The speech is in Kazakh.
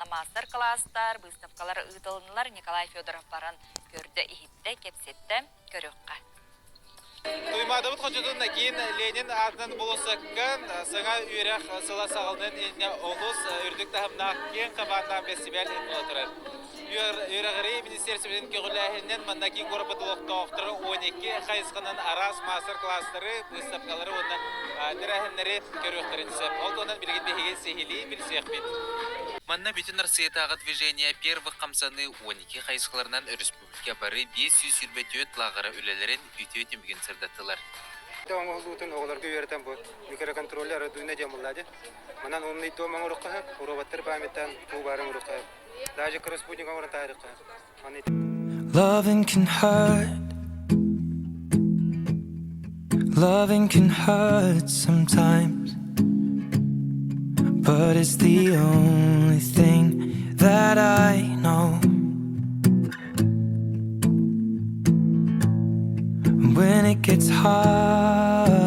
мастер-класстар, выставкалар ыдылынылар Николай Федоров баран көрді ихитте, кепсетті, көріққа. Туймадыбыт хочудун кейін Ленин артынан болосаккан саңа үйрек сыла сағылдың ене олус үрдік тахымнақ кен қабандан фестиваль етілотырыр. Үйрегірі министерствен кеғіләхінен маннаки көрбітілікті оқтыры 12 қайысқының арас мастер-класстары, выставкалары оны дірәхінлері көріқтерінсіп. Ол онын білген бейген сехили бір сеқпет. Манна бүтін Россиятағы Движения Первых қамсаны 12 қайысқаларынан республика бары 524 лағыры үлелерін үйтеуетін бүгін сырдаттылар. Оңғы ұлғытын оғыларға үйерден бұл микроконтроллер дуйна демылады. Манан онны итомен ұрыққа, роботтар паметтен туғарын ұрыққа. Даже корреспутник омырын тарихқа. Loving can hurt sometimes, but it's the only thing that I know. When it gets hard